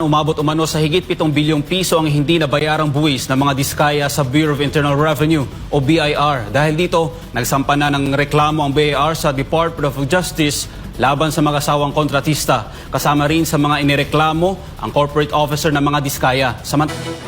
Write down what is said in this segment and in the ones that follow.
Umabot umano sa higit 7 bilyong piso ang hindi nabayarang buwis ng mga diskaya sa Bureau of Internal Revenue o BIR. Dahil dito, nagsampa na ng reklamo ang BIR sa Department of Justice laban sa mag-asawang kontratista. Kasama rin sa mga inireklamo ang corporate officer ng mga diskaya.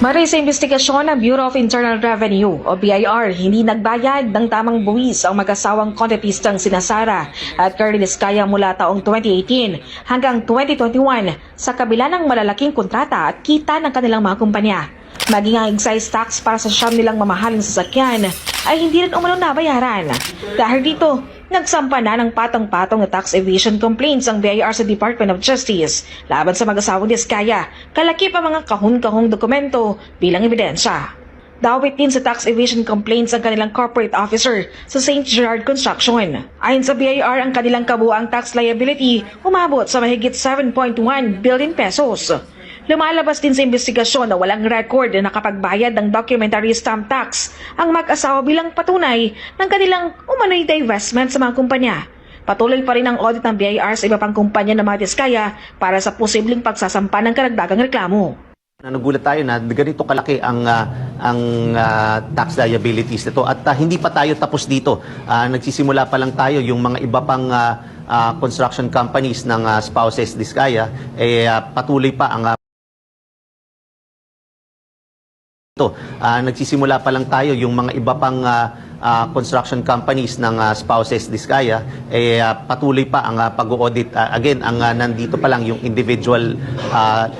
Maray sa investigasyon ng Bureau of Internal Revenue o BIR, hindi nagbayad ng tamang buwis ang mag-asawang kontratistang sina Sara at Curly Diskaya mula taong 2018 hanggang 2021 sa kabila ng malalaking kontrata at kita ng kanilang mga kumpanya. Maging ang excise tax para sa siyam nilang mamahaling sasakyan ay hindi rin umano nabayaran. Dahil dito, nagsampa na ng patong-patong na tax evasion complaints ang BIR sa Department of Justice laban sa mag-asawang Diskaya, kalaki pa mga kahon-kahong dokumento bilang ebidensya. Dawit din sa tax evasion complaints ang kanilang corporate officer sa St. Gerard Construction. Ayon sa BIR, ang kanilang kabuuang tax liability umabot sa mahigit 7.1 billion pesos. Lumalabas din sa investigasyon na walang record na nakapagbayad ng documentary stamp tax ang mag-asawa bilang patunay ng kanilang umano'y divestment sa mga kumpanya. Patuloy pa rin ang audit ng BIR sa iba pang kumpanya ng mga Diskaya para sa posibleng pagsasampa ng karagdagang reklamo. Nagulat tayo na ganito kalaki ang tax liabilities nito at hindi pa tayo tapos dito. Nagsisimula pa lang tayo, yung mga iba pang construction companies ng spouses Diskaya patuloy pa ang nagsisimula pa lang tayo, yung mga iba pang construction companies ng spouses Diskaya patuloy pa ang pag-audit. Again, nandito pa lang yung individual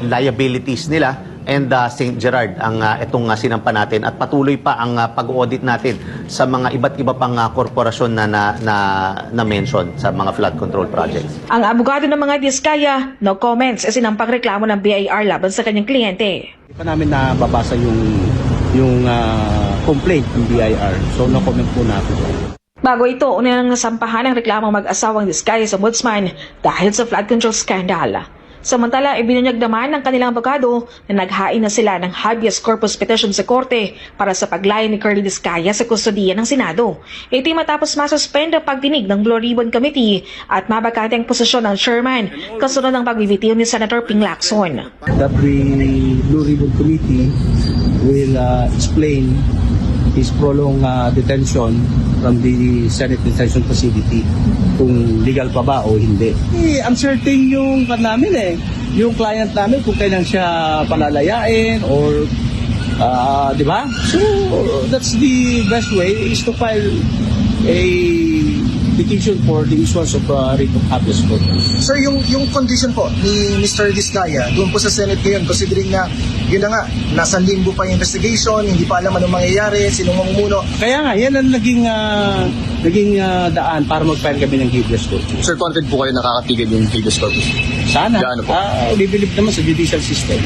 liabilities nila and St. Gerard ang itong sinampa natin at patuloy pa ang pag-audit natin sa mga iba't iba pang korporasyon na mention sa mga flood control projects. Ang abogado ng mga Diskaya, no comments, sinampang reklamo ng BIR laban sa kanyang kliyente. Hindi pa namin nababasa yung complaint ng BIR, so no comment po natin. Bago ito, una nang nasampahan ang reklamong mag-asawang Diskaya sa Ombudsman dahil sa flood control scandal. Samantala, ibinunyag naman ng kanilang abogado na naghain na sila ng habeas corpus petition sa korte para sa paglayan ni Curly Diskaya sa kustodiya ng Senado. Ito'y matapos masuspend ang pagdinig ng Blue Ribbon Committee at mabakante ang posisyon ng chairman kasunod ng pagbibitiw ni Senator Ping Lacson. That the Blue Ribbon Committee will explain his prolonged detention from the Senate Detention Facility, kung legal pa ba o hindi. Uncertain yung namin yung client namin kung kailan siya palalayain or di ba? So that's the best way is to file a petition for the issuance of writ of habeas corpus. Sir, yung condition po ni Mr. Diskaya doon po sa Senate ngayon, considering na yun na nga, nasa limbo pa yung investigation, hindi pa alam anong mangyayari, sinong mamumuno. Kaya nga, yan ang naging daan para mag-file kami ng habeas corpus. Sir, confident po kayo nakakatigil yung habeas corpus? Sana. Gaano po? Bibilib naman sa judicial system.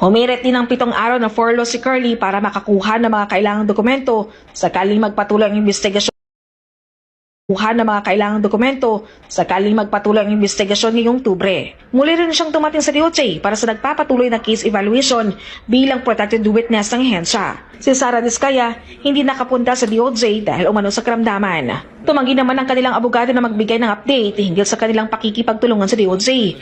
Humirit din ng 7 araw na furlough si Curly para makakuha ng mga kailangang dokumento sakaling magpatuloy ang investigasyon. Sakaling magpatuloy ang investigasyon ngayong Tubre. Muli rin siyang tumating sa DOJ para sa nagpapatuloy na case evaluation bilang protected witness ng ahensya. Si Sara Diskaya hindi nakapunta sa DOJ dahil umano sa karamdaman. Tumanggi naman ang kanilang abogado na magbigay ng update hinggil sa kanilang pakikipagtulungan sa DOJ.